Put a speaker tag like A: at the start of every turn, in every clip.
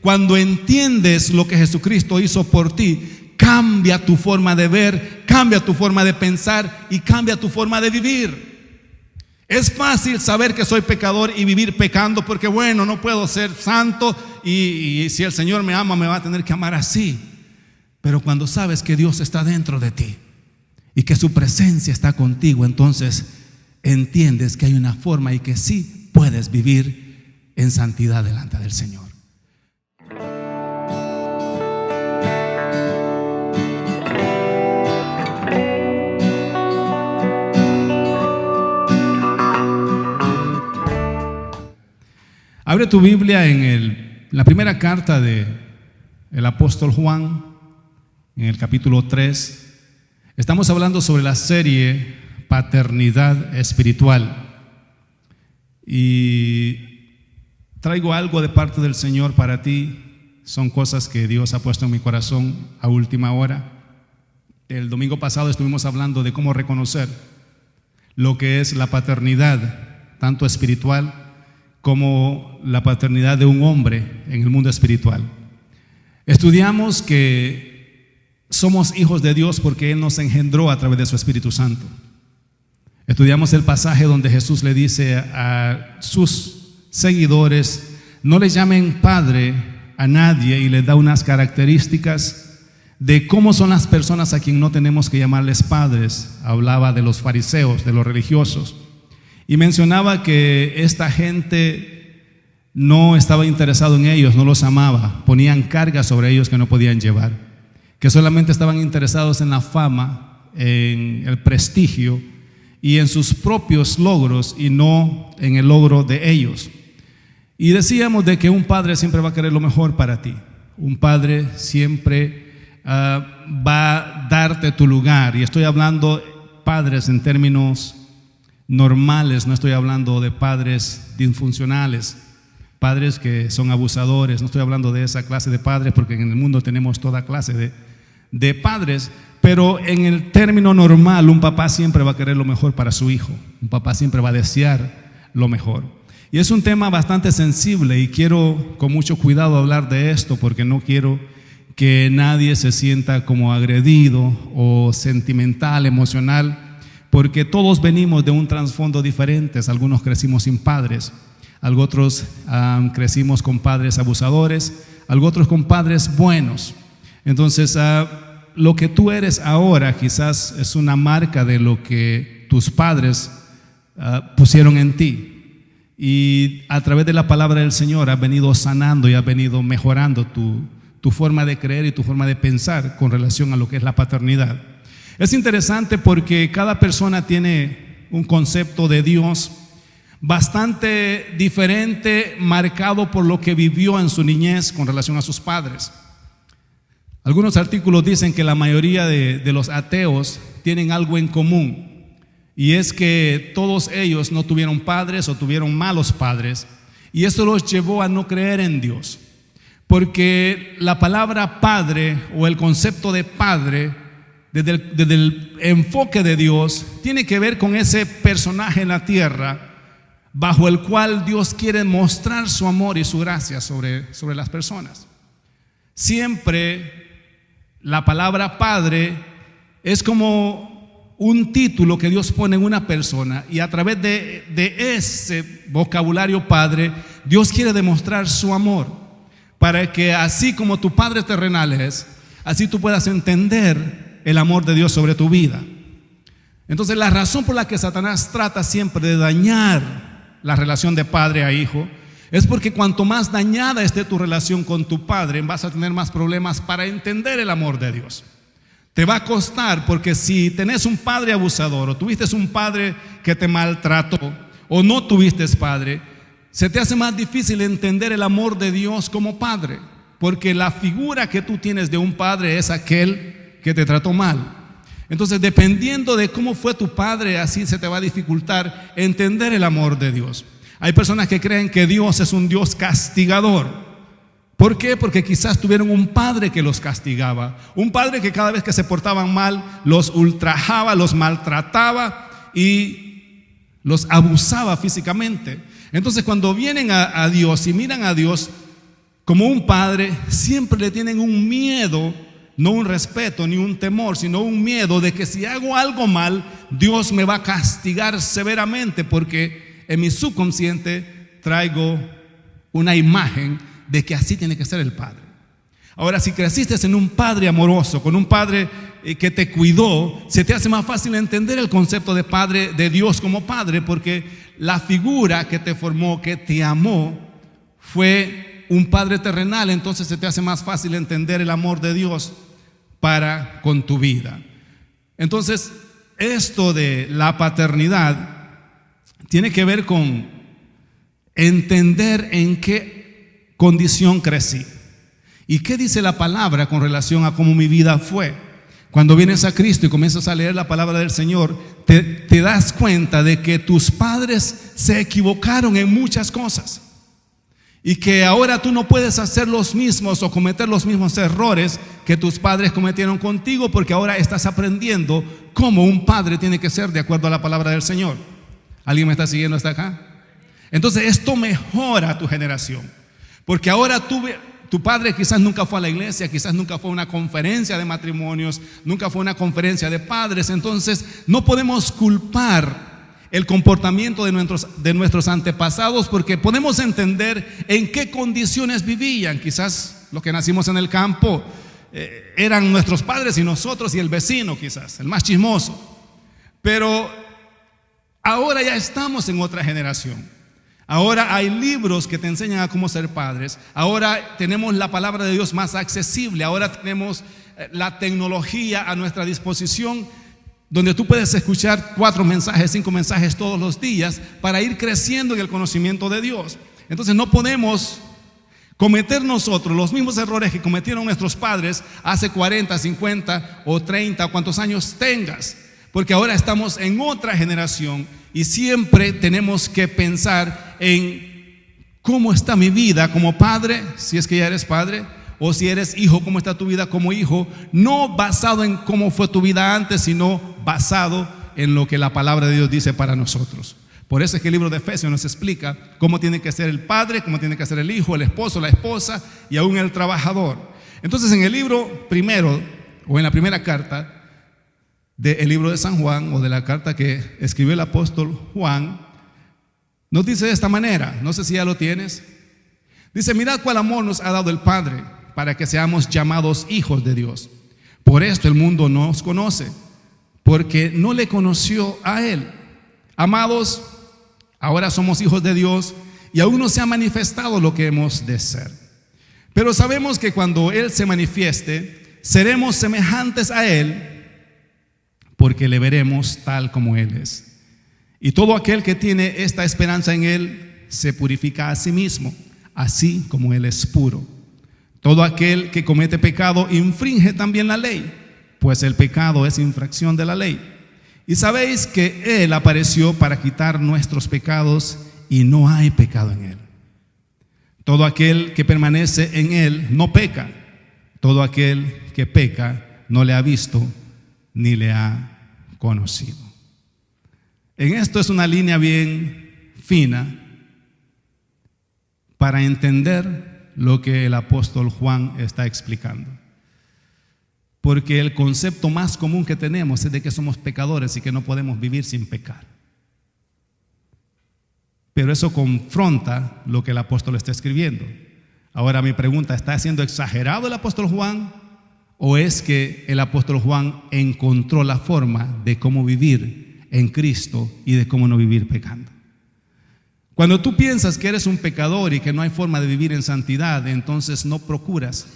A: Cuando entiendes lo que Jesucristo hizo por ti, cambia tu forma de ver, cambia tu forma de pensar y cambia tu forma de vivir. Es fácil saber que soy pecador y vivir pecando porque bueno, no puedo ser santo y si el Señor me ama me va a tener que amar así. Pero cuando sabes que Dios está dentro de ti y que su presencia está contigo, entonces entiendes que hay una forma y que sí puedes vivir en santidad delante del Señor. Abre tu Biblia en la primera carta del apóstol Juan, en el capítulo 3. Estamos hablando sobre la serie Paternidad Espiritual. Y traigo algo de parte del Señor para ti. Son cosas que Dios ha puesto en mi corazón a última hora. El domingo pasado estuvimos hablando de cómo reconocer lo que es la paternidad, tanto espiritual como la paternidad de un hombre en el mundo espiritual. Estudiamos que somos hijos de Dios porque Él nos engendró a través de su Espíritu Santo. Estudiamos el pasaje donde Jesús le dice a sus seguidores: no le llamen padre a nadie, y les da unas características de cómo son las personas a quien no tenemos que llamarles padres. Hablaba de los fariseos, de los religiosos, y mencionaba que esta gente no estaba interesado en ellos, no los amaba, ponían cargas sobre ellos que no podían llevar, que solamente estaban interesados en la fama, en el prestigio y en sus propios logros y no en el logro de ellos. Y decíamos de que un padre siempre va a querer lo mejor para ti. Un padre siempre va a darte tu lugar, y estoy hablando padres en términos normales, no estoy hablando de padres disfuncionales, padres que son abusadores, no estoy hablando de esa clase de padres, porque en el mundo tenemos toda clase de padres, pero en el término normal, un papá siempre va a querer lo mejor para su hijo, un papá siempre va a desear lo mejor. Y es un tema bastante sensible y quiero con mucho cuidado hablar de esto, porque no quiero que nadie se sienta como agredido o sentimental, emocional, porque todos venimos de un trasfondo diferente. Algunos crecimos sin padres, otros crecimos con padres abusadores, otros con padres buenos. Entonces, lo que tú eres ahora quizás es una marca de lo que tus padres pusieron en ti. Y a través de la palabra del Señor has venido sanando y has venido mejorando tu forma de creer y tu forma de pensar con relación a lo que es la paternidad. Es interesante porque cada persona tiene un concepto de Dios bastante diferente, marcado por lo que vivió en su niñez con relación a sus padres. Algunos artículos dicen que la mayoría de los ateos tienen algo en común, y es que todos ellos no tuvieron padres o tuvieron malos padres, y eso los llevó a no creer en Dios, porque la palabra padre o el concepto de padre desde el enfoque de Dios tiene que ver con ese personaje en la tierra bajo el cual Dios quiere mostrar su amor y su gracia sobre las personas. Siempre la palabra padre es como un título que Dios pone en una persona, y a través de ese vocabulario padre, Dios quiere demostrar su amor, para que así como tu padre terrenal es, así tú puedas entender el amor de Dios sobre tu vida. Entonces, la razón por la que Satanás trata siempre de dañar la relación de padre a hijo es porque cuanto más dañada esté tu relación con tu padre, vas a tener más problemas para entender el amor de Dios. Te va a costar, porque si tenés un padre abusador, o tuviste un padre que te maltrató, o no tuviste padre, se te hace más difícil entender el amor de Dios como padre, porque la figura que tú tienes de un padre es aquel que te trató mal. Entonces, dependiendo de cómo fue tu padre, así se te va a dificultar entender el amor de Dios. Hay personas que creen que Dios es un Dios castigador. ¿Por qué? Porque quizás tuvieron un padre que los castigaba, un padre que cada vez que se portaban mal los ultrajaba, los maltrataba y los abusaba físicamente. Entonces, cuando vienen a Dios y miran a Dios, como un padre, siempre le tienen un miedo, no un respeto ni un temor, sino un miedo de que si hago algo mal, Dios me va a castigar severamente, porque en mi subconsciente traigo una imagen de que así tiene que ser el padre. Ahora, si creciste en un padre amoroso, con un padre que te cuidó, se te hace más fácil entender el concepto de padre, de Dios como padre, porque la figura que te formó, que te amó, fue un padre terrenal. Entonces se te hace más fácil entender el amor de Dios para con tu vida. Entonces, esto de la paternidad tiene que ver con entender en qué condición crecí y qué dice la palabra con relación a cómo mi vida fue. Cuando vienes a Cristo y comienzas a leer la palabra del Señor, te das cuenta de que tus padres se equivocaron en muchas cosas y que ahora tú no puedes hacer los mismos o cometer los mismos errores que tus padres cometieron contigo, porque ahora estás aprendiendo cómo un padre tiene que ser de acuerdo a la palabra del Señor. ¿Alguien me está siguiendo hasta acá? Entonces esto mejora tu generación, porque ahora tu padre quizás nunca fue a la iglesia, quizás nunca fue a una conferencia de matrimonios, nunca fue a una conferencia de padres. Entonces no podemos culpar el comportamiento de nuestros antepasados, porque podemos entender en qué condiciones vivían. Quizás los que nacimos en el campo eran nuestros padres y nosotros y el vecino, quizás el más chismoso. Pero ahora ya estamos en otra generación. Ahora hay libros que te enseñan a cómo ser padres. Ahora tenemos la palabra de Dios más accesible. Ahora tenemos la tecnología a nuestra disposición, donde tú puedes escuchar 4 mensajes, 5 mensajes todos los días para ir creciendo en el conocimiento de Dios. Entonces no podemos cometer nosotros los mismos errores que cometieron nuestros padres hace 40, 50 o 30 o cuantos años tengas, porque ahora estamos en otra generación. Y siempre tenemos que pensar en cómo está mi vida como padre, si es que ya eres padre, o si eres hijo, cómo está tu vida como hijo, no basado en cómo fue tu vida antes, sino basado en lo que la palabra de Dios dice para nosotros. Por eso es que el libro de Efesios nos explica cómo tiene que ser el padre, cómo tiene que ser el hijo, el esposo, la esposa y aún el trabajador. Entonces, en el libro primero, o en la primera carta del libro de San Juan, o de la carta que escribió el apóstol Juan, nos dice de esta manera, no sé si ya lo tienes. Dice: mirad cuál amor nos ha dado el Padre, para que seamos llamados hijos de Dios. Por esto el mundo no nos conoce, porque no le conoció a Él. Amados, ahora somos hijos de Dios, y aún no se ha manifestado lo que hemos de ser. Pero sabemos que cuando Él se manifieste, seremos semejantes a Él, porque le veremos tal como Él es. Y todo aquel que tiene esta esperanza en Él se purifica a sí mismo, así como Él es puro. Todo aquel que comete pecado infringe también la ley, pues el pecado es infracción de la ley. Y sabéis que Él apareció para quitar nuestros pecados, y no hay pecado en Él. Todo aquel que permanece en Él no peca. Todo aquel que peca no le ha visto ni le ha conocido. En esto es una línea bien fina para entender lo que el apóstol Juan está explicando. Porque el concepto más común que tenemos es de que somos pecadores y que no podemos vivir sin pecar. Pero eso confronta lo que el apóstol está escribiendo. Ahora mi pregunta: ¿está siendo exagerado el apóstol Juan? ¿O es que el apóstol Juan encontró la forma de cómo vivir en Cristo y de cómo no vivir pecando? Cuando tú piensas que eres un pecador y que no hay forma de vivir en santidad, entonces no procuras,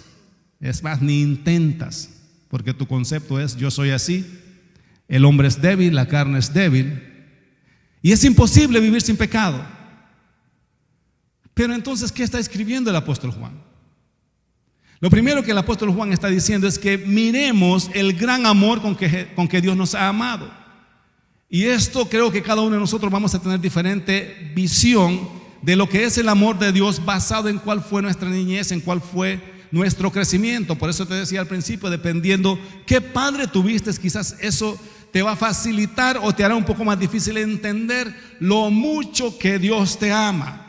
A: es más, ni intentas, porque tu concepto es: yo soy así, el hombre es débil, la carne es débil, y es imposible vivir sin pecado. Pero entonces, ¿qué está escribiendo el apóstol Juan? Lo primero que el apóstol Juan está diciendo es que miremos el gran amor con que Dios nos ha amado. Y esto creo que cada uno de nosotros vamos a tener diferente visión de lo que es el amor de Dios, basado en cuál fue nuestra niñez, en cuál fue nuestro crecimiento. Por eso te decía al principio, dependiendo qué padre tuviste, quizás eso te va a facilitar o te hará un poco más difícil entender lo mucho que Dios te ama.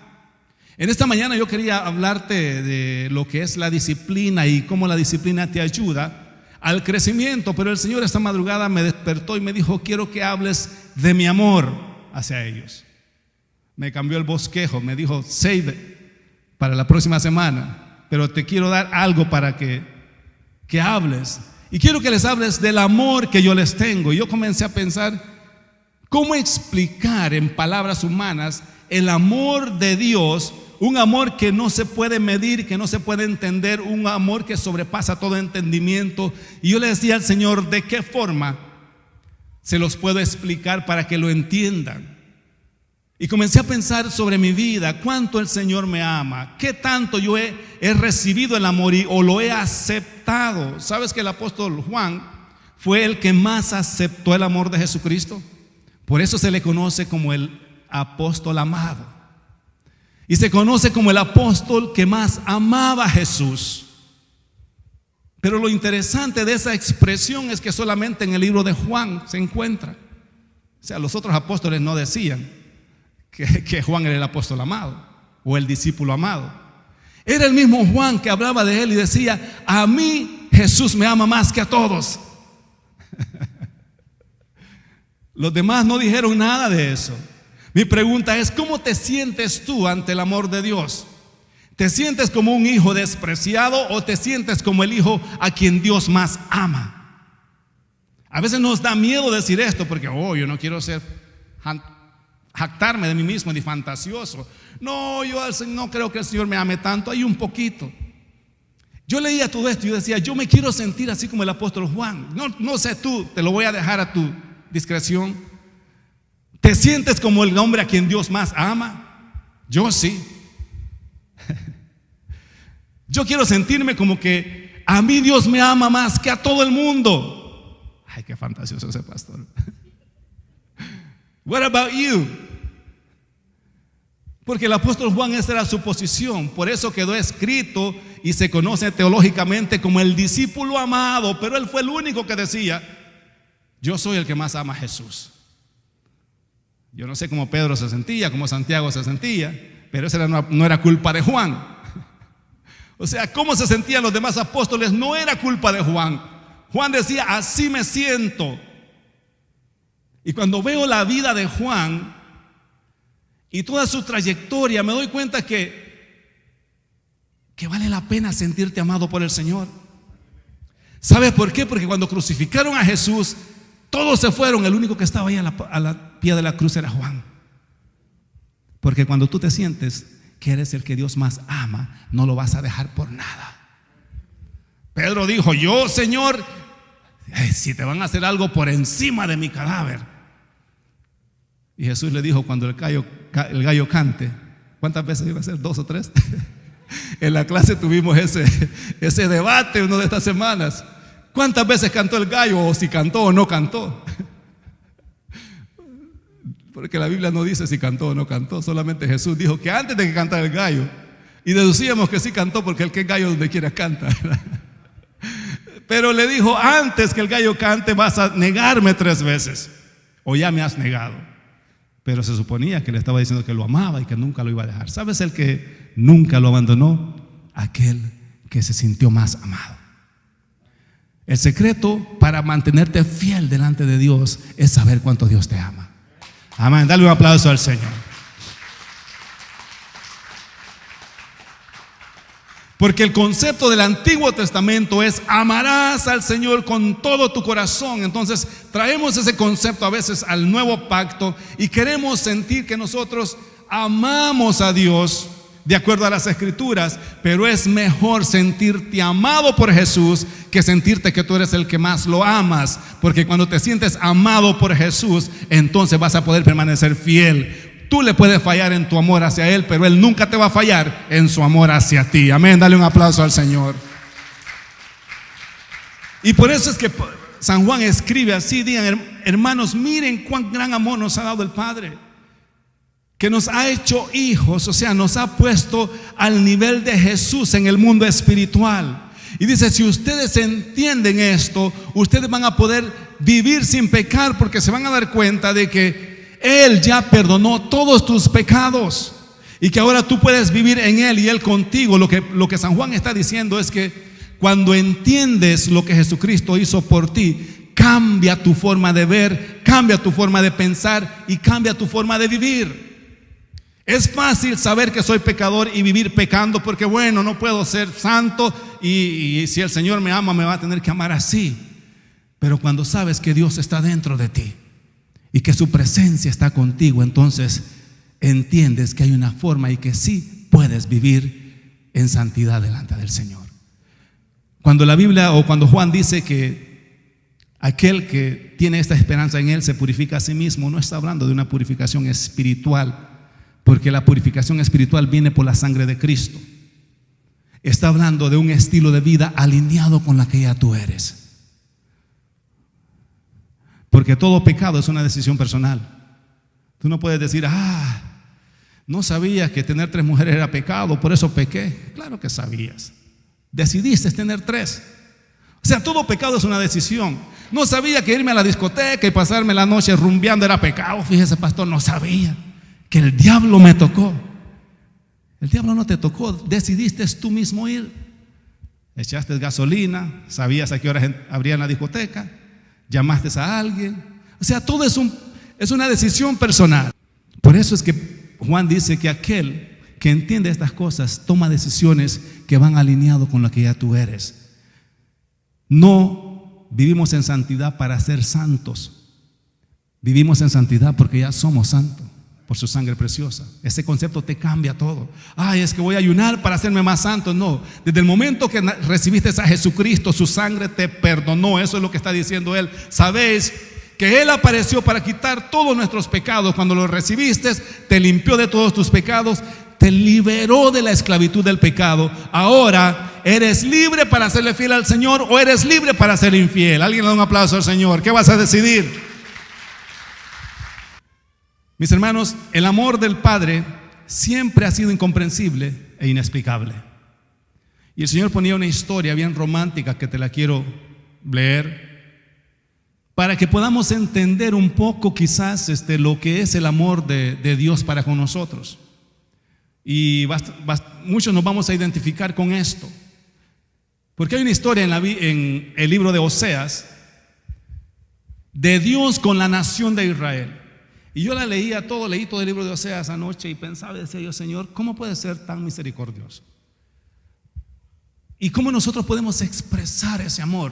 A: En esta mañana yo quería hablarte de lo que es la disciplina y cómo la disciplina te ayuda al crecimiento, pero el Señor esta madrugada me despertó y me dijo: quiero que hables de mi amor hacia ellos. Me cambió el bosquejo, me dijo: save para la próxima semana, pero te quiero dar algo para que hables. Y quiero que les hables del amor que yo les tengo. Y yo comencé a pensar cómo explicar en palabras humanas el amor de Dios, un amor que no se puede medir, que no se puede entender, un amor que sobrepasa todo entendimiento. Y yo le decía al Señor: ¿de qué forma se los puedo explicar para que lo entiendan? Y comencé a pensar sobre mi vida, cuánto el Señor me ama, qué tanto yo he recibido el amor o lo he aceptado. ¿Sabes que el apóstol Juan fue el que más aceptó el amor de Jesucristo? Por eso se le conoce como el apóstol amado. Y se conoce como el apóstol que más amaba a Jesús. Pero lo interesante de esa expresión es que solamente en el libro de Juan se encuentra. O sea, los otros apóstoles no decían que Juan era el apóstol amado o el discípulo amado. Era el mismo Juan que hablaba de él y decía: a mí Jesús me ama más que a todos. Los demás no dijeron nada de eso. Mi pregunta es: ¿cómo te sientes tú ante el amor de Dios? ¿Te sientes como un hijo despreciado o te sientes como el hijo a quien Dios más ama? A veces nos da miedo decir esto porque yo no quiero jactarme de mí mismo ni fantasioso. No, yo no creo que el Señor me ame tanto. Hay un poquito. Yo leía todo esto y yo decía: yo me quiero sentir así como el apóstol Juan. No sé tú, te lo voy a dejar a tu discreción. ¿Te sientes como el hombre a quien Dios más ama? Yo sí. Yo quiero sentirme como que a mí Dios me ama más que a todo el mundo. Ay, qué fantasioso ese pastor. What about you? Porque el apóstol Juan, esa era su posición. Por eso quedó escrito y se conoce teológicamente como el discípulo amado. Pero él fue el único que decía: yo soy el que más ama a Jesús. Yo no sé cómo Pedro se sentía, cómo Santiago se sentía, pero esa no era culpa de Juan. O sea, cómo se sentían los demás apóstoles no era culpa de Juan. Juan decía: así me siento. Y cuando veo la vida de Juan y toda su trayectoria, me doy cuenta que vale la pena sentirte amado por el Señor. ¿Sabes por qué? Porque cuando crucificaron a Jesús, todos se fueron. El único que estaba ahí a la pie de la cruz era Juan. Porque cuando tú te sientes que eres el que Dios más ama, no lo vas a dejar por nada. Pedro dijo: yo, Señor, si te van a hacer algo por encima de mi cadáver. Y Jesús le dijo: cuando el gallo cante. ¿Cuántas veces iba a ser? ¿2 o 3? En la clase tuvimos ese debate una de estas semanas. ¿Cuántas veces cantó el gallo? O si cantó o no cantó. Porque la Biblia no dice si cantó o no cantó. Solamente Jesús dijo que antes de que cantara el gallo. Y deducíamos que sí cantó, porque el que es gallo donde quiera canta. Pero le dijo: antes que el gallo cante vas a negarme 3 veces. O ya me has negado. Pero se suponía que le estaba diciendo que lo amaba y que nunca lo iba a dejar. ¿Sabes el que nunca lo abandonó? Aquel que se sintió más amado. El secreto para mantenerte fiel delante de Dios es saber cuánto Dios te ama. Amén. Dale un aplauso al Señor. Porque el concepto del Antiguo Testamento es: amarás al Señor con todo tu corazón. Entonces traemos ese concepto a veces al Nuevo Pacto y queremos sentir que nosotros amamos a Dios de acuerdo a las Escrituras. Pero es mejor sentirte amado por Jesús que sentirte que tú eres el que más lo amas. Porque cuando te sientes amado por Jesús, entonces vas a poder permanecer fiel. Tú le puedes fallar en tu amor hacia Él, pero Él nunca te va a fallar en su amor hacia ti. Amén. Dale un aplauso al Señor. Y por eso es que San Juan escribe así: digan, hermanos, miren cuán gran amor nos ha dado el Padre, que nos ha hecho hijos, o sea, nos ha puesto al nivel de Jesús en el mundo espiritual. Y dice: si ustedes entienden esto, ustedes van a poder vivir sin pecar, porque se van a dar cuenta de que Él ya perdonó todos tus pecados. y que ahora tú puedes vivir en Él y Él contigo. Lo que San Juan está diciendo es que cuando entiendes lo que Jesucristo hizo por ti, cambia tu forma de ver, cambia tu forma de pensar y cambia tu forma de vivir. Es fácil saber que soy pecador y vivir pecando porque bueno, no puedo ser santo y si el Señor me ama me va a tener que amar así. Pero cuando sabes que Dios está dentro de ti y que su presencia está contigo, entonces entiendes que hay una forma y que sí puedes vivir en santidad delante del Señor. Cuando la Biblia o cuando Juan dice que aquel que tiene esta esperanza en Él se purifica a sí mismo, no está hablando de una purificación espiritual, porque la purificación espiritual viene por la sangre de Cristo. Está hablando de un estilo de vida alineado con la que ya tú eres. Porque todo pecado es una decisión personal. Tú no puedes decir, no sabía que tener 3 mujeres era pecado, por eso pequé. Claro que sabías. Decidiste tener 3. O sea, todo pecado es una decisión. No sabía que irme a la discoteca y pasarme la noche rumbeando era pecado. Fíjese, pastor, no sabía que el diablo me tocó. El diablo no te tocó, decidiste tú mismo ir. Echaste gasolina, sabías a qué hora abrían la discoteca, llamaste a alguien. O sea, todo es una decisión personal. Por eso es que Juan dice que aquel que entiende estas cosas toma decisiones que van alineados con lo que ya tú eres. No vivimos en santidad para ser santos, vivimos en santidad porque ya somos santos por su sangre preciosa. Ese concepto te cambia todo. Es que voy a ayunar para hacerme más santo. No, desde el momento que recibiste a Jesucristo, su sangre te perdonó. Eso es lo que está diciendo Él. Sabéis que Él apareció para quitar todos nuestros pecados. Cuando lo recibiste, te limpió de todos tus pecados, te liberó de la esclavitud del pecado. Ahora eres libre para serle fiel al Señor o eres libre para ser infiel. Alguien le da un aplauso al Señor. ¿Qué vas a decidir? Mis hermanos, el amor del Padre siempre ha sido incomprensible e inexplicable. Y el Señor ponía una historia bien romántica que te la quiero leer para que podamos entender un poco quizás lo que es el amor de Dios para con nosotros. Y muchos nos vamos a identificar con esto. Porque hay una historia en el libro de Oseas de Dios con la nación de Israel. Y yo leí todo el libro de Oseas anoche y pensaba y decía yo, Señor, ¿cómo puede ser tan misericordioso? ¿Y cómo nosotros podemos expresar ese amor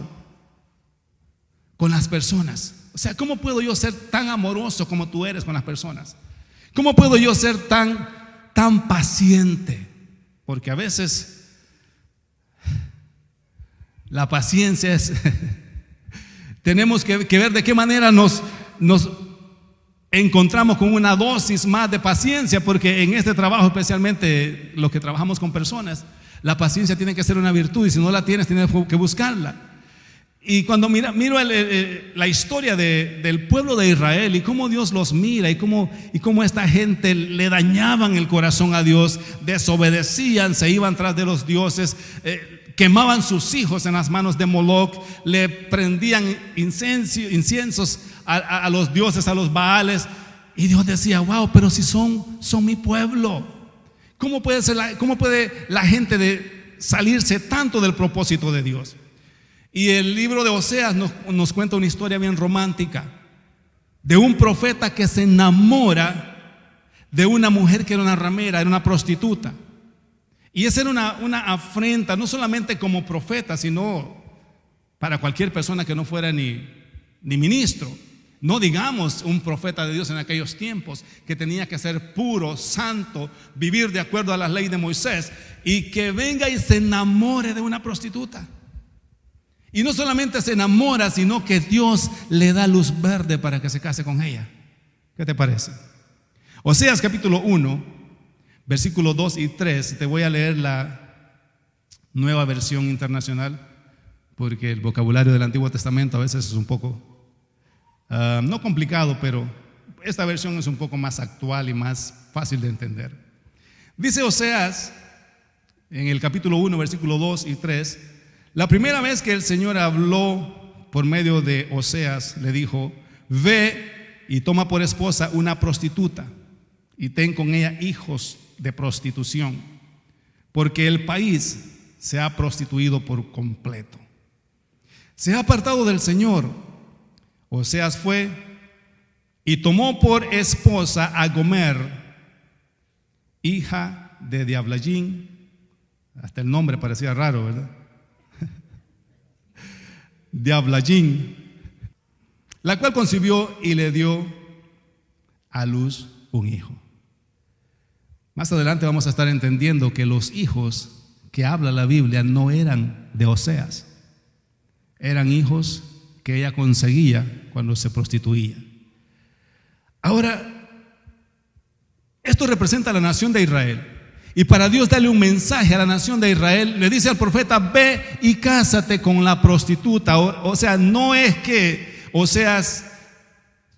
A: con las personas? O sea, ¿cómo puedo yo ser tan amoroso como tú eres con las personas? ¿Cómo puedo yo ser tan paciente? Porque a veces la paciencia es tenemos que ver de qué manera nos encontramos con una dosis más de paciencia, porque en este trabajo, especialmente los que trabajamos con personas, la paciencia tiene que ser una virtud y si no la tienes que buscarla. Y cuando miro la historia del pueblo de Israel y cómo Dios los mira y cómo esta gente le dañaban el corazón a Dios, desobedecían, se iban tras de los dioses, quemaban sus hijos en las manos de Moloch, le prendían inciensos a los dioses, a los Baales, y Dios decía, wow, pero si son mi pueblo, ¿cómo puede la gente salirse tanto del propósito de Dios? Y el libro de Oseas nos cuenta una historia bien romántica de un profeta que se enamora de una mujer que era una ramera, era una prostituta. Y esa era una afrenta, no solamente como profeta, sino para cualquier persona que no fuera ni ministro. No digamos un profeta de Dios en aquellos tiempos, que tenía que ser puro, santo, vivir de acuerdo a la ley de Moisés, y que venga y se enamore de una prostituta. Y no solamente se enamora, sino que Dios le da luz verde para que se case con ella. ¿Qué te parece? Oseas capítulo 1, versículos 2 y 3. Te voy a leer la Nueva Versión Internacional, porque el vocabulario del Antiguo Testamento a veces es un poco no complicado, pero esta versión es un poco más actual y más fácil de entender. Dice Oseas en el capítulo 1, versículo 2 y 3: la primera vez que el Señor habló por medio de Oseas, le dijo: ve y toma por esposa una prostituta y ten con ella hijos de prostitución, porque el país se ha prostituido por completo. Se ha apartado del Señor. Oseas fue y tomó por esposa a Gomer, hija de Diablallín. Hasta el nombre parecía raro, ¿verdad? Diablallín, la cual concibió y le dio a luz un hijo. Más adelante vamos a estar entendiendo que los hijos que habla la Biblia no eran de Oseas, eran hijos que ella conseguía cuando se prostituía. Ahora, esto representa a la nación de Israel. Y para Dios darle un mensaje a la nación de Israel, le dice al profeta: ve y cásate con la prostituta. O sea, no es que Oseas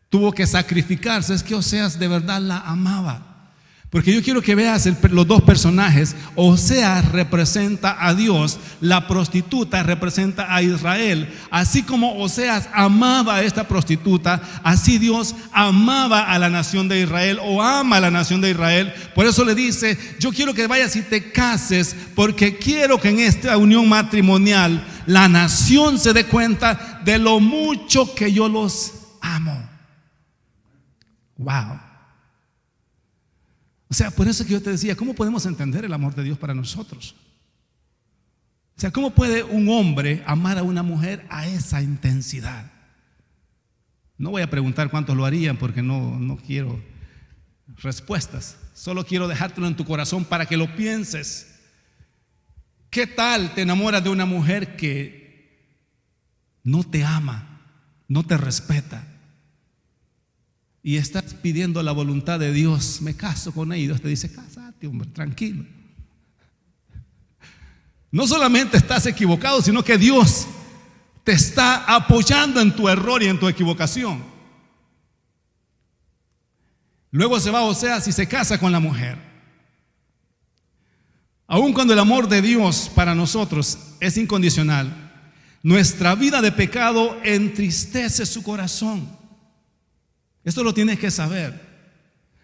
A: tuvo que sacrificarse, es que Oseas de verdad la amaba. Porque yo quiero que veas los dos personajes. Oseas representa a Dios, la prostituta representa a Israel. Así como Oseas amaba a esta prostituta, así Dios amaba a la nación de Israel, o ama a la nación de Israel. Por eso le dice: yo quiero que vayas y te cases, porque quiero que en esta unión matrimonial la nación se dé cuenta de lo mucho que yo los amo. Wow. O sea, por eso que yo te decía, ¿cómo podemos entender el amor de Dios para nosotros? O sea, ¿cómo puede un hombre amar a una mujer a esa intensidad? No voy a preguntar cuántos lo harían, porque no quiero respuestas. Solo quiero dejártelo en tu corazón para que lo pienses. ¿Qué tal te enamoras de una mujer que no te ama, no te respeta? Y estás pidiendo la voluntad de Dios: me caso con ella. Y Dios te dice: cásate, hombre, tranquilo. No solamente estás equivocado, sino que Dios te está apoyando en tu error y en tu equivocación. Luego se va Oseas y se casa con la mujer. Aun cuando el amor de Dios para nosotros es incondicional, nuestra vida de pecado entristece su corazón. Esto lo tienes que saber,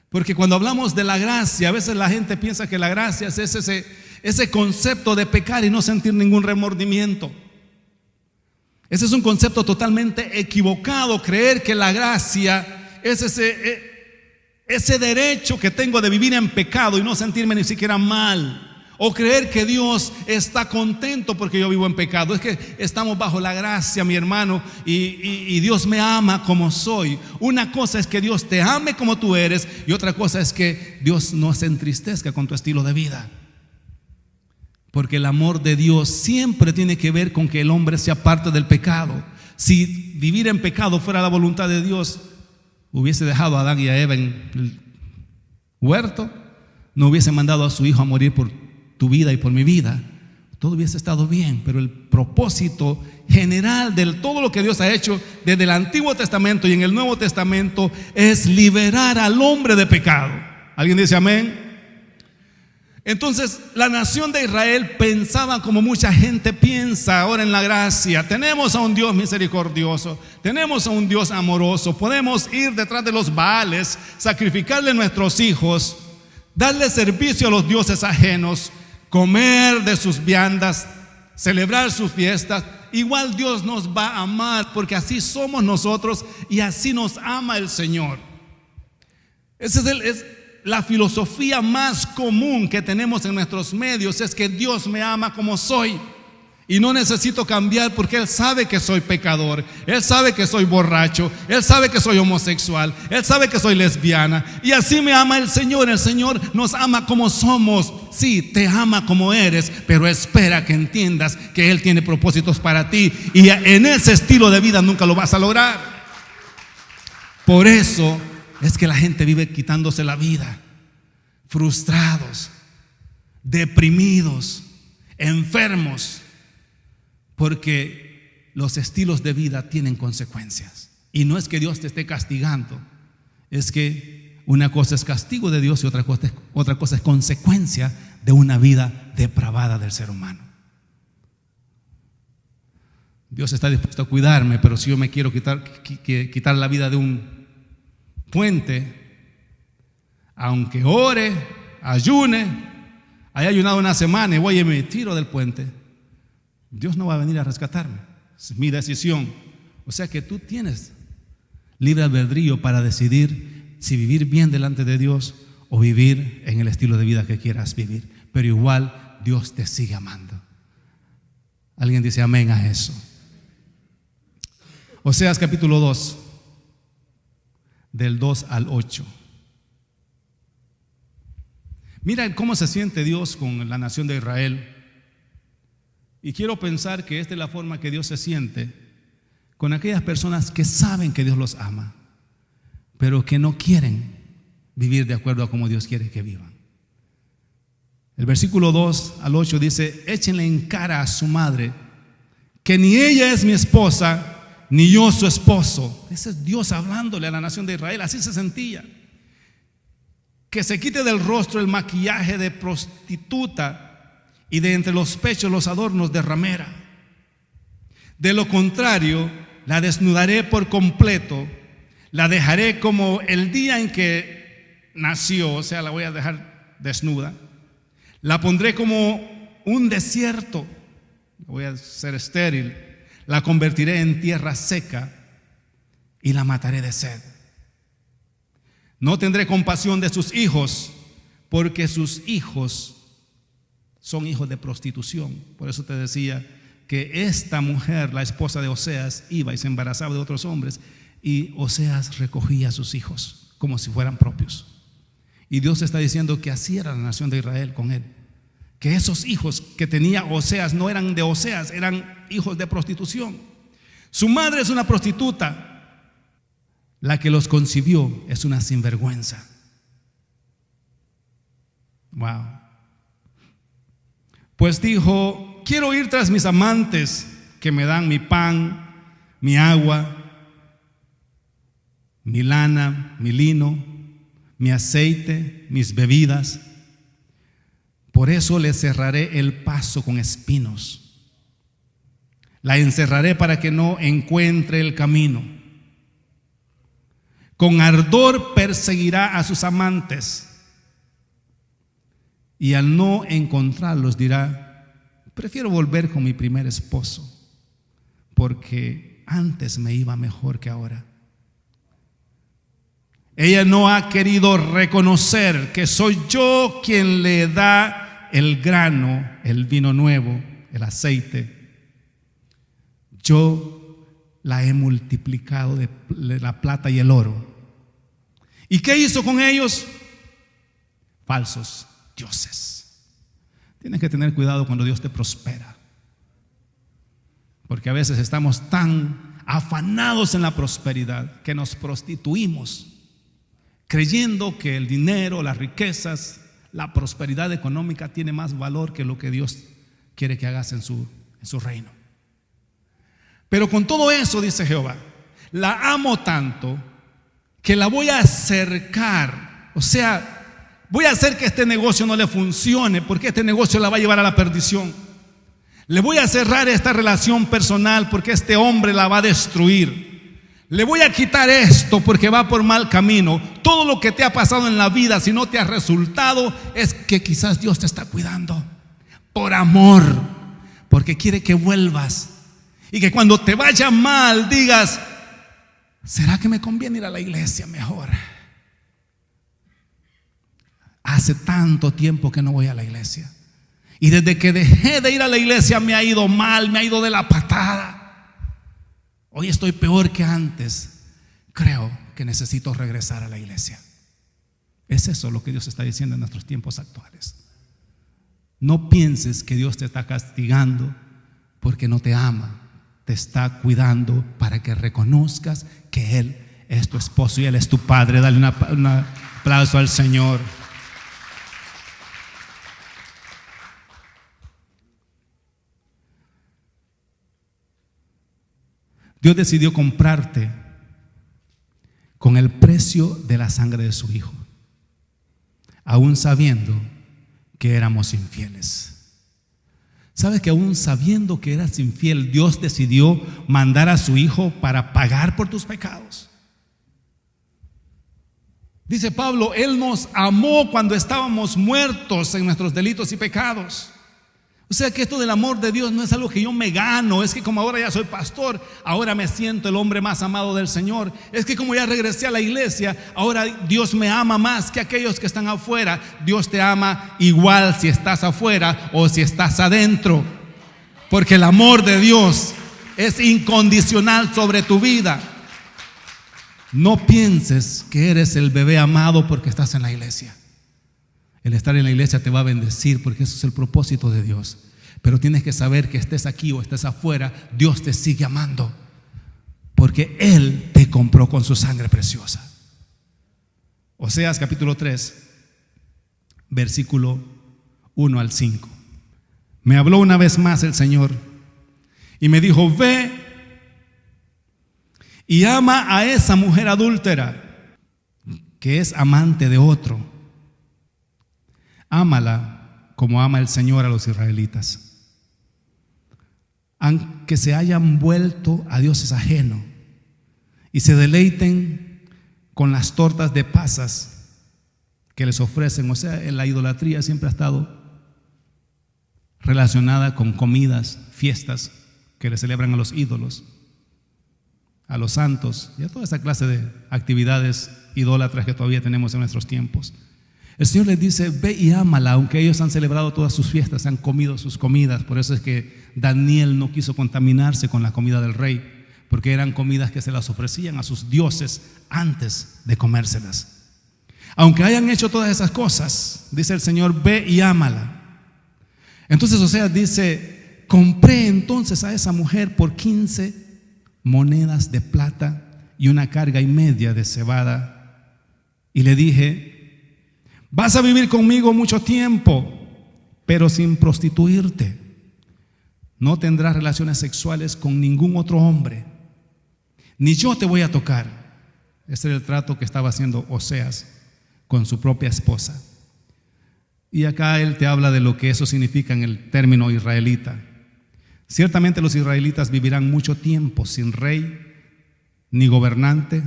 A: porque cuando hablamos de la gracia, a veces la gente piensa que la gracia es ese concepto de pecar y no sentir ningún remordimiento. Ese es un concepto totalmente equivocado, creer que la gracia es ese derecho que tengo de vivir en pecado y no sentirme ni siquiera mal. O creer que Dios está contento porque yo vivo en pecado. Es que estamos bajo la gracia, mi hermano, y Dios me ama como soy. Una cosa es que Dios te ame como tú eres, y otra cosa es que Dios no se entristezca con tu estilo de vida. Porque el amor de Dios siempre tiene que ver con que el hombre sea parte del pecado. Si vivir en pecado fuera la voluntad de Dios, hubiese dejado a Adán y a Eva en el huerto, no hubiese mandado a su hijo a morir por tu vida y por mi vida, todo hubiese estado bien. Pero el propósito general de todo lo que Dios ha hecho desde el Antiguo Testamento y en el Nuevo Testamento es liberar al hombre de pecado. ¿Alguien dice amén? Entonces la nación de Israel pensaba como mucha gente piensa ahora en la gracia. Tenemos a un Dios misericordioso, tenemos a un Dios amoroso, podemos ir detrás de los Baales, sacrificarle a nuestros hijos, darle servicio a los dioses ajenos, comer de sus viandas, celebrar sus fiestas. Igual Dios nos va a amar, porque así somos nosotros y así nos ama el Señor. Esa es la filosofía más común que tenemos en nuestros medios, es que Dios me ama como soy y no necesito cambiar, porque Él sabe que soy pecador, Él sabe que soy borracho, Él sabe que soy homosexual, Él sabe que soy lesbiana, y así me ama el Señor. El Señor nos ama como somos. Sí, te ama como eres, pero espera que entiendas que Él tiene propósitos para ti, y en ese estilo de vida nunca lo vas a lograr. Por eso es que la gente vive quitándose la vida, frustrados, deprimidos, enfermos, porque los estilos de vida tienen consecuencias. Y no es que Dios te esté castigando, es que una cosa es castigo de Dios y otra cosa es consecuencia de una vida depravada del ser humano. Dios está dispuesto a cuidarme, pero si yo me quiero quitar la vida de un puente, aunque ore, ayune, haya ayunado una semana y voy y me tiro del puente, Dios no va a venir a rescatarme. Es mi decisión. O sea que tú tienes libre albedrío para decidir si vivir bien delante de Dios o vivir en el estilo de vida que quieras vivir. Pero igual Dios te sigue amando. Alguien dice amén a eso. Oseas capítulo 2, del 2 al 8. Mira cómo se siente Dios con la nación de Israel. Y quiero pensar que esta es la forma que Dios se siente con aquellas personas que saben que Dios los ama, pero que no quieren vivir de acuerdo a como Dios quiere que vivan. El versículo 2 al 8 dice: échenle en cara a su madre que ni ella es mi esposa, ni yo su esposo. Ese es Dios hablándole a la nación de Israel. Así se sentía. Que se quite del rostro el maquillaje de prostituta y de entre los pechos los adornos de ramera. De lo contrario, la desnudaré por completo, la dejaré como el día en que nació, o sea, la voy a dejar desnuda. La pondré como un desierto, voy a ser estéril, la convertiré en tierra seca y la mataré de sed. No tendré compasión de sus hijos, porque sus hijos son hijos de prostitución. Por eso te decía que esta mujer, la esposa de Oseas, iba y se embarazaba de otros hombres, y Oseas recogía a sus hijos como si fueran propios. Y Dios está diciendo que así era la nación de Israel con él, que esos hijos que tenía Oseas no eran de Oseas, eran hijos de prostitución. Su madre es una prostituta, la que los concibió es una sinvergüenza. Wow. Pues dijo: quiero ir tras mis amantes que me dan mi pan, mi agua, mi lana, mi lino, mi aceite, mis bebidas. Por eso le cerraré el paso con espinos. La encerraré para que no encuentre el camino. Con ardor perseguirá a sus amantes, y al no encontrarlos dirá: prefiero volver con mi primer esposo, porque antes me iba mejor que ahora. Ella no ha querido reconocer que soy yo quien le da el grano, el vino nuevo, el aceite. Yo la he multiplicado de la plata y el oro. ¿Y qué hizo con ellos? Falsos dioses. Tienes que tener cuidado cuando Dios te prospera, porque a veces estamos tan afanados en la prosperidad que nos prostituimos, creyendo que el dinero, las riquezas, la prosperidad económica tiene más valor que lo que Dios quiere que hagas en su reino. Pero con todo eso, dice Jehová, la amo tanto que la voy a acercar. O sea, voy a hacer que este negocio no le funcione, porque este negocio la va a llevar a la perdición. Le voy a cerrar esta relación personal, porque este hombre la va a destruir. Le voy a quitar esto, porque va por mal camino. Todo lo que te ha pasado en la vida, si no te ha resultado, es que quizás Dios te está cuidando por amor, porque quiere que vuelvas. Y que cuando te vaya mal digas: ¿será que me conviene ir a la iglesia mejor? Hace tanto tiempo que no voy a la iglesia, y desde que dejé de ir a la iglesia me ha ido mal, me ha ido de la patada. Hoy estoy peor que antes. Creo que necesito regresar a la iglesia. Es eso lo que Dios está diciendo en nuestros tiempos actuales. No pienses que Dios te está castigando porque no te ama. Te está cuidando para que reconozcas que Él es tu esposo y Él es tu padre. Dale un aplauso al Señor. Dios decidió comprarte con el precio de la sangre de su Hijo, aún sabiendo que éramos infieles. ¿Sabes que aún sabiendo que eras infiel, Dios decidió mandar a su Hijo para pagar por tus pecados? Dice Pablo, Él nos amó cuando estábamos muertos en nuestros delitos y pecados. O sea que esto del amor de Dios no es algo que yo me gano. Es que como ahora ya soy pastor, ahora me siento el hombre más amado del Señor. Es que como ya regresé a la iglesia, ahora Dios me ama más que aquellos que están afuera. Dios te ama igual si estás afuera o si estás adentro, porque el amor de Dios es incondicional sobre tu vida. No pienses que eres el bebé amado porque estás en la iglesia. El estar en la iglesia te va a bendecir porque eso es el propósito de Dios. Pero tienes que saber que estés aquí o estés afuera, Dios te sigue amando porque Él te compró con su sangre preciosa. Oseas capítulo 3, versículo 1 al 5. Me habló una vez más el Señor y me dijo: ve y ama a esa mujer adúltera que es amante de otro. Ámala como ama el Señor a los israelitas, aunque se hayan vuelto a dioses ajenos y se deleiten con las tortas de pasas que les ofrecen. O sea, la idolatría siempre ha estado relacionada con comidas, fiestas que le celebran a los ídolos, a los santos y a toda esa clase de actividades idólatras que todavía tenemos en nuestros tiempos. El Señor les dice: ve y ámala, aunque ellos han celebrado todas sus fiestas, han comido sus comidas. Por eso es que Daniel no quiso contaminarse con la comida del rey, porque eran comidas que se las ofrecían a sus dioses antes de comérselas. Aunque hayan hecho todas esas cosas, dice el Señor: ve y ámala. Entonces Oseas dice: compré entonces a esa mujer por 15 monedas de plata y una carga y media de cebada, y le dije: vas a vivir conmigo mucho tiempo, pero sin prostituirte. No tendrás relaciones sexuales con ningún otro hombre, ni yo te voy a tocar. Ese era el trato que estaba haciendo Oseas con su propia esposa. Y acá él te habla de lo que eso significa en el término israelita. Ciertamente los israelitas vivirán mucho tiempo sin rey, ni gobernante,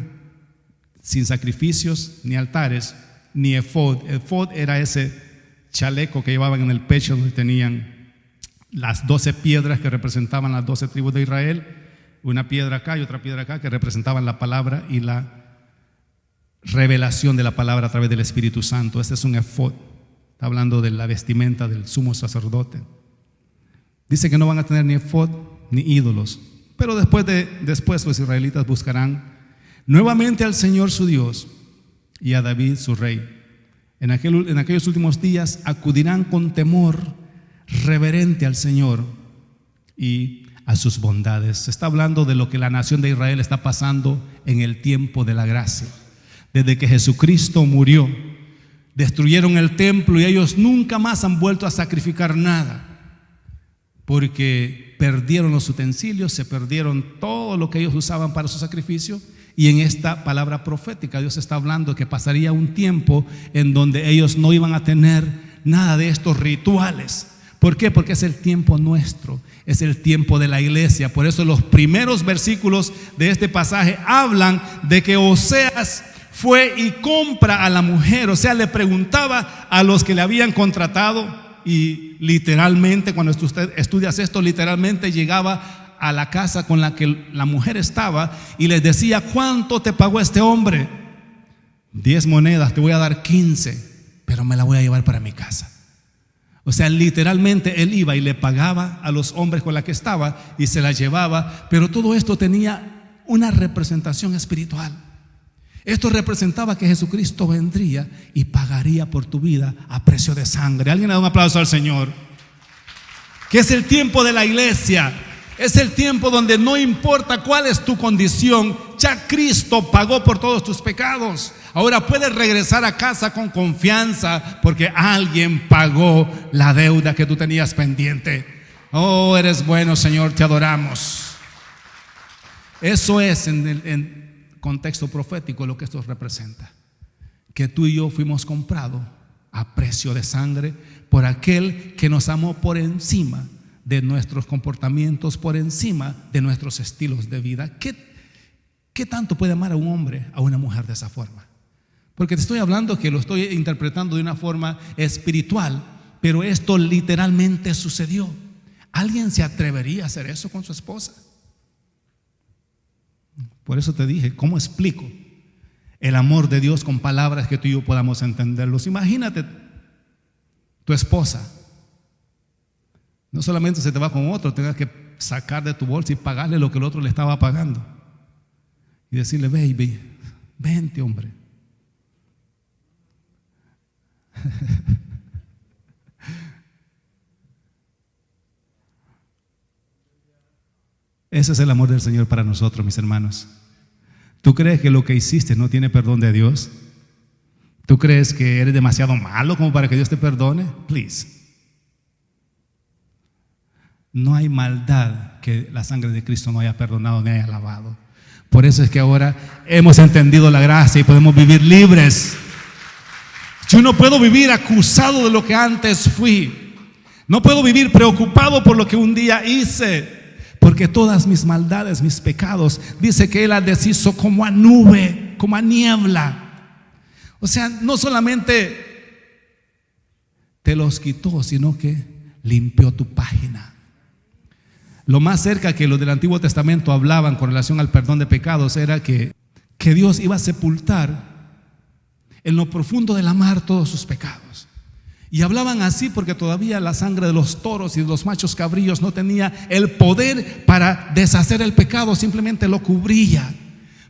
A: sin sacrificios, ni altares, ni efod. Efod era ese chaleco que llevaban en el pecho, donde tenían las 12 piedras que representaban las 12 tribus de Israel. Una piedra acá y otra piedra acá, que representaban la palabra y la revelación de la palabra a través del Espíritu Santo. Este es un efod. Está hablando de la vestimenta del sumo sacerdote. Dice que no van a tener ni efod ni ídolos. Pero después los israelitas buscarán nuevamente al Señor su Dios y a David su rey. En aquellos últimos días acudirán con temor reverente al Señor y a sus bondades. Se está hablando de lo que la nación de Israel está pasando en el tiempo de la gracia. Desde que Jesucristo murió, destruyeron el templo y ellos nunca más han vuelto a sacrificar nada, porque perdieron los utensilios, se perdieron todo lo que ellos usaban para su sacrificio. Y en esta palabra profética Dios está hablando que pasaría un tiempo en donde ellos no iban a tener nada de estos rituales. ¿Por qué? Porque es el tiempo nuestro, es el tiempo de la iglesia. Por eso los primeros versículos de este pasaje hablan de que Oseas fue y compra a la mujer. O sea, le preguntaba a los que le habían contratado. Y literalmente, cuando usted estudias esto, literalmente llegaba a la casa con la que la mujer estaba y les decía: ¿cuánto te pagó este hombre? 10 monedas, te voy a dar 15, pero me la voy a llevar para mi casa. O sea, literalmente él iba y le pagaba a los hombres con la que estaba y se la llevaba. Pero todo esto tenía una representación espiritual. Esto representaba que Jesucristo vendría y pagaría por tu vida a precio de sangre. Alguien le da un aplauso al Señor. Que es el tiempo de la iglesia. Es el tiempo donde no importa cuál es tu condición, ya Cristo pagó por todos tus pecados. Ahora puedes regresar a casa con confianza porque alguien pagó la deuda que tú tenías pendiente. Oh, eres bueno, Señor, te adoramos. Eso es en contexto profético lo que esto representa, que tú y yo fuimos comprados a precio de sangre por aquel que nos amó por encima de nuestros comportamientos, por encima de nuestros estilos de vida. ¿Qué tanto puede amar a un hombre, a una mujer de esa forma? Porque te estoy hablando que lo estoy interpretando de una forma espiritual, pero esto literalmente sucedió. ¿Alguien se atrevería a hacer eso con su esposa? Por eso te dije, ¿cómo explico el amor de Dios con palabras que tú y yo podamos entenderlos? Imagínate tu esposa, no solamente se te va con otro, tengas que sacar de tu bolsa y pagarle lo que el otro le estaba pagando y decirle: baby, vente, hombre. Ese es el amor del Señor para nosotros, mis hermanos. ¿Tú crees que lo que hiciste no tiene perdón de Dios? ¿Tú crees que eres demasiado malo como para que Dios te perdone? Please. No hay maldad que la sangre de Cristo no haya perdonado ni haya lavado. Por eso es que ahora hemos entendido la gracia y podemos vivir libres. Yo no puedo vivir acusado de lo que antes fui. No puedo vivir preocupado por lo que un día hice, porque todas mis maldades, mis pecados, dice que Él las deshizo como a nube, como a niebla. O sea, no solamente te los quitó, sino que limpió tu página. Lo más cerca que los del Antiguo Testamento hablaban con relación al perdón de pecados era que Dios iba a sepultar en lo profundo de la mar todos sus pecados. Y hablaban así porque todavía la sangre de los toros y de los machos cabríos no tenía el poder para deshacer el pecado, simplemente lo cubría.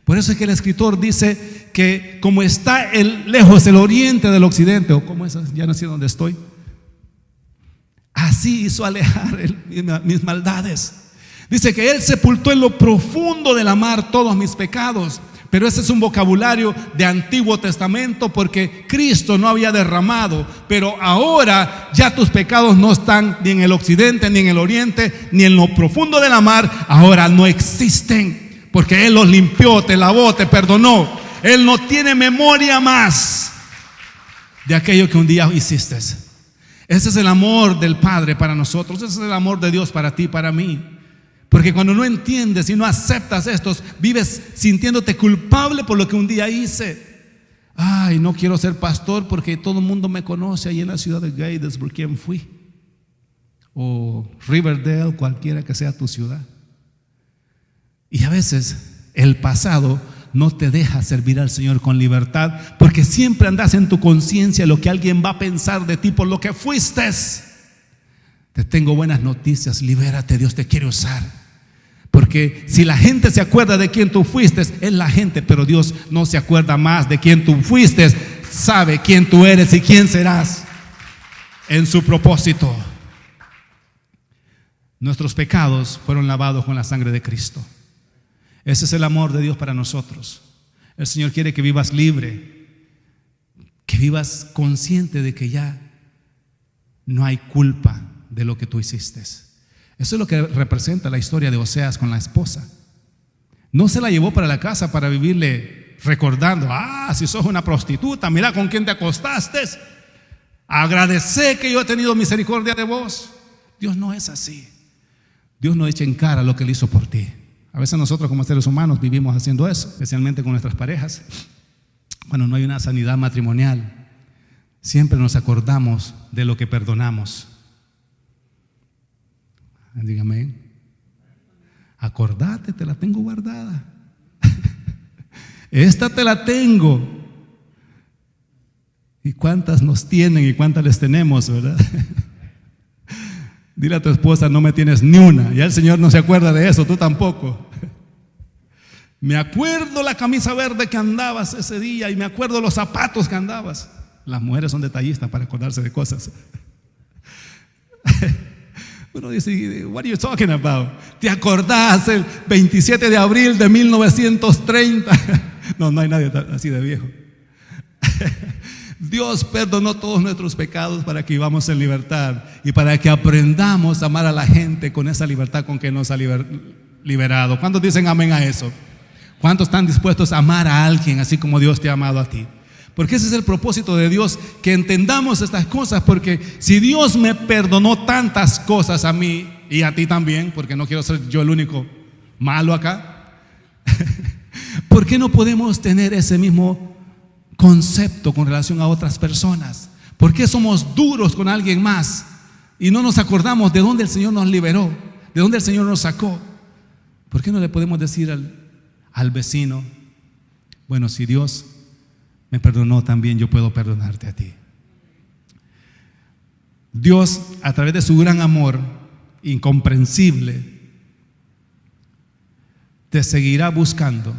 A: Por eso es que el escritor dice que como está lejos el oriente del occidente, o como es, ya no sé dónde estoy, así hizo alejar mis maldades. Dice que Él sepultó en lo profundo de la mar todos mis pecados. Pero ese es un vocabulario de Antiguo Testamento, porque Cristo no había derramado. Pero ahora ya tus pecados no están ni en el occidente, ni en el oriente, ni en lo profundo de la mar. Ahora no existen, porque Él los limpió, te lavó, te perdonó. Él no tiene memoria más de aquello que un día hiciste. Ese es el amor del Padre para nosotros. Ese es el amor de Dios para ti, para mí. Porque cuando no entiendes y no aceptas estos, vives sintiéndote culpable por lo que un día hice. Ay, no quiero ser pastor porque todo el mundo me conoce ahí en la ciudad de Gatesburg, ¿quién fui? O Riverdale, cualquiera que sea tu ciudad. Y a veces el pasado no te deja servir al Señor con libertad, porque siempre andas en tu conciencia lo que alguien va a pensar de ti por lo que fuiste. Te tengo buenas noticias, libérate, Dios te quiere usar. Porque si la gente se acuerda de quién tú fuiste, es la gente, pero Dios no se acuerda más de quién tú fuiste. Sabe quién tú eres y quién serás en su propósito. Nuestros pecados fueron lavados con la sangre de Cristo. Ese es el amor de Dios para nosotros. El Señor quiere que vivas libre, que vivas consciente de que ya no hay culpa de lo que tú hiciste. Eso es lo que representa la historia de Oseas con la esposa. No se la llevó para la casa para vivirle recordando: si sos una prostituta, mira con quién te acostaste, agradece que yo he tenido misericordia de vos. Dios no es así. Dios no echa en cara lo que Él hizo por ti. A veces nosotros como seres humanos vivimos haciendo eso, especialmente con nuestras parejas. Cuando no hay una sanidad matrimonial, siempre nos acordamos de lo que perdonamos. Dígame, acordate, te la tengo guardada. Esta te la tengo. ¿Y cuántas nos tienen y cuántas les tenemos, verdad? Dile a tu esposa: no me tienes ni una. Ya el Señor no se acuerda de eso, tú tampoco. Me acuerdo la camisa verde que andabas ese día, y me acuerdo los zapatos que andabas. Las mujeres son detallistas para acordarse de cosas. Uno dice: what are you talking about? ¿Te acordás el 27 de abril de 1930? No hay nadie así de viejo. Dios perdonó todos nuestros pecados para que vivamos en libertad y para que aprendamos a amar a la gente con esa libertad con que nos ha liberado. ¿Cuántos dicen amén a eso? ¿Cuántos están dispuestos a amar a alguien así como Dios te ha amado a ti? Porque ese es el propósito de Dios, que entendamos estas cosas. Porque si Dios me perdonó tantas cosas a mí y a ti también, porque no quiero ser yo el único malo acá, ¿por qué no podemos tener ese mismo concepto con relación a otras personas? ¿Por qué somos duros con alguien más y no nos acordamos de dónde el Señor nos liberó, de dónde el Señor nos sacó? ¿Por qué no le podemos decir al vecino: bueno, si Dios me perdonó, también yo puedo perdonarte a ti? Dios, a través de su gran amor incomprensible, te seguirá buscando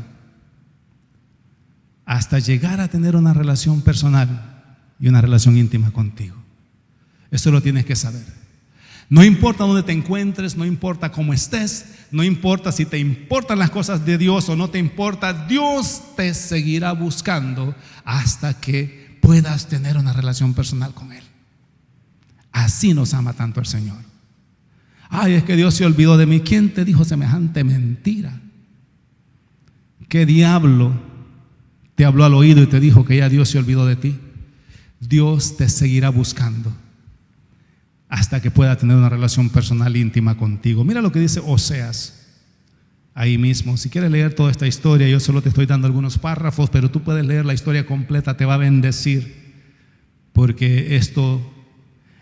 A: hasta llegar a tener una relación personal y una relación íntima contigo. Eso lo tienes que saber. No importa dónde te encuentres, no importa cómo estés, no importa si te importan las cosas de Dios o no te importa, Dios te seguirá buscando hasta que puedas tener una relación personal con Él. Así nos ama tanto el Señor. Ay, es que Dios se olvidó de mí. ¿Quién te dijo semejante mentira? ¿Qué diablo te habló al oído y te dijo que ya Dios se olvidó de ti? Dios te seguirá buscando hasta que pueda tener una relación personal íntima contigo. Mira lo que dice Oseas ahí mismo. Si quieres leer toda esta historia, yo solo te estoy dando algunos párrafos, pero tú puedes leer la historia completa, te va a bendecir, porque esto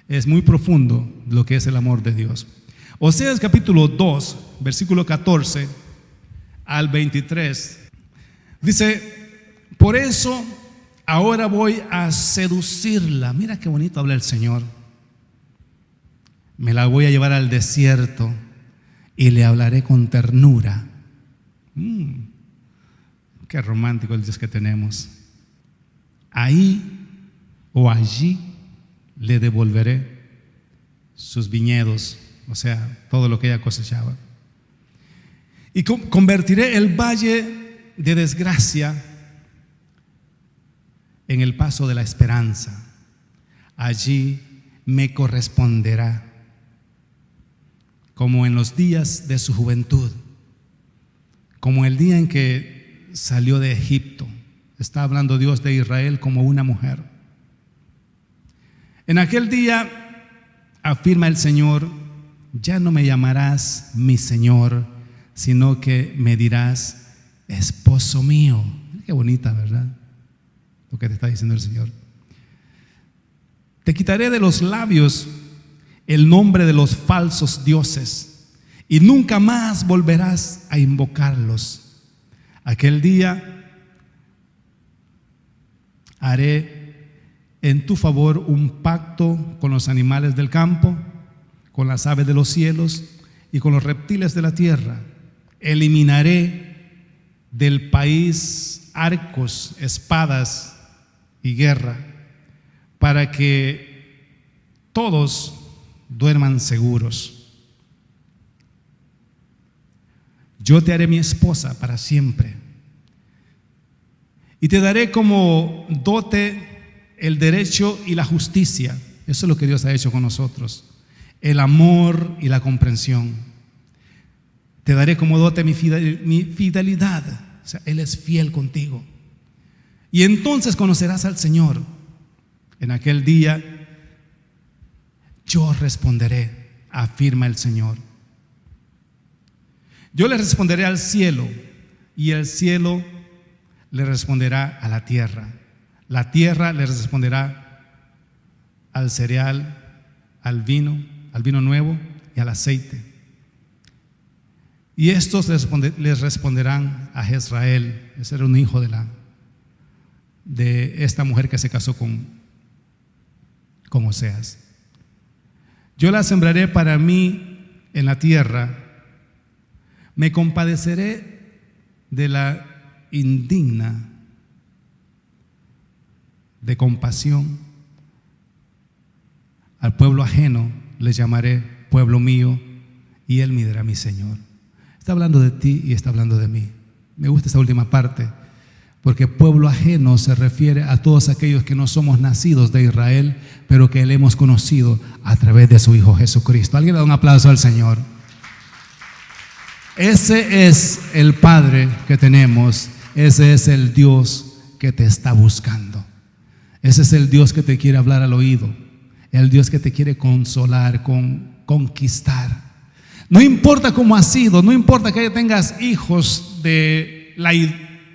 A: es muy profundo, lo que es el amor de Dios. Oseas capítulo 2, versículo 14 al 23, dice: por eso ahora voy a seducirla. Mira qué bonito habla el Señor. Me la voy a llevar al desierto y le hablaré con ternura. Qué romántico el Dios que tenemos. Ahí o allí le devolveré sus viñedos, o sea, todo lo que ella cosechaba. Y convertiré el valle de desgracia en el paso de la esperanza. Allí me corresponderá, como en los días de su juventud, como el día en que salió de Egipto. Está hablando Dios de Israel como una mujer. En aquel día, afirma el Señor, ya no me llamarás mi Señor, sino que me dirás esposo mío. Qué bonita, ¿verdad? Lo que te está diciendo el Señor. Te quitaré de los labios el nombre de los falsos dioses y nunca más volverás a invocarlos. Aquel día haré en tu favor un pacto con los animales del campo, con las aves de los cielos y con los reptiles de la tierra. Eliminaré del país arcos, espadas y guerra, para que todos duerman seguros. Yo te haré mi esposa para siempre y te daré como dote el derecho y la justicia. Eso es lo que Dios ha hecho con nosotros, el amor y la comprensión. Te daré como dote mi fidelidad, o sea, Él es fiel contigo. Y entonces conocerás al Señor. En aquel día yo responderé, afirma el Señor. Yo le responderé al cielo y el cielo le responderá a la tierra. La tierra le responderá al cereal, al vino nuevo y al aceite. Y estos les responderán a Jezreel. Ese era un hijo de esta mujer que se casó con Oseas. Yo la sembraré para mí en la tierra. Me compadeceré de la indigna, de compasión. Al pueblo ajeno le llamaré pueblo mío, y él me dirá mi Señor. Está hablando de ti y está hablando de mí. Me gusta esta última parte, porque pueblo ajeno se refiere a todos aquellos que no somos nacidos de Israel, pero que le hemos conocido a través de su Hijo Jesucristo. Alguien le da un aplauso al Señor. Ese es el Padre que tenemos. Ese es el Dios que te está buscando. Ese es el Dios que te quiere hablar al oído, el Dios que te quiere consolar, conquistar. No importa cómo has sido, no importa que tengas hijos de la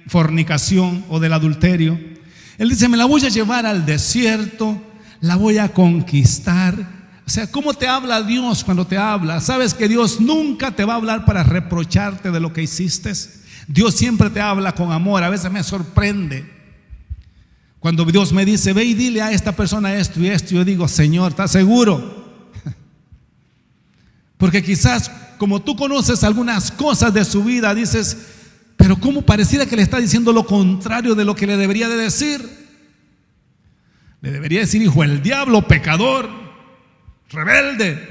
A: fornicación o del adulterio, Él dice, me la voy a llevar al desierto, la voy a conquistar. O sea, ¿cómo te habla Dios cuando te habla? Sabes que Dios nunca te va a hablar para reprocharte de lo que hiciste. Dios siempre te habla con amor. A veces me sorprende cuando Dios me dice, ve y dile a esta persona esto y esto. Yo digo, Señor, ¿estás seguro? Porque quizás como tú conoces algunas cosas de su vida, dices, pero ¿cómo pareciera que le está diciendo lo contrario de lo que le debería de decir? Le debería decir, hijo del diablo, pecador, rebelde.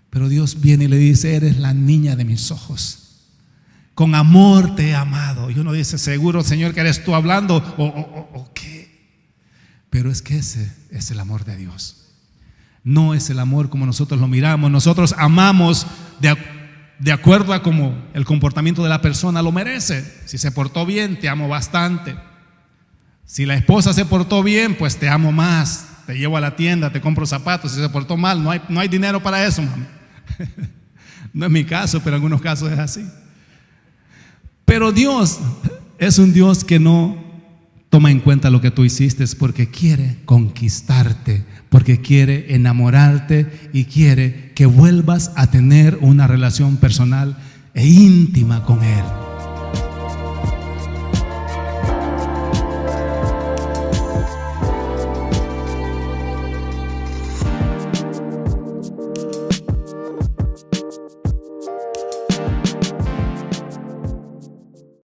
A: Pero Dios viene y le dice, eres la niña de mis ojos. Con amor te he amado. Y uno dice, seguro, Señor, que eres tú hablando o qué. Pero es que ese es el amor de Dios. No es el amor como nosotros lo miramos. Nosotros amamos de acuerdo a como el comportamiento de la persona lo merece. Si se portó bien, te amo bastante. Si la esposa se portó bien, pues te amo más. Te llevo a la tienda, te compro zapatos. Si se portó mal, no hay dinero para eso, mami. No es mi caso, pero en algunos casos es así. Pero Dios es un Dios que no toma en cuenta lo que tú hiciste, porque quiere conquistarte, porque quiere enamorarte y quiere que vuelvas a tener una relación personal e íntima con Él.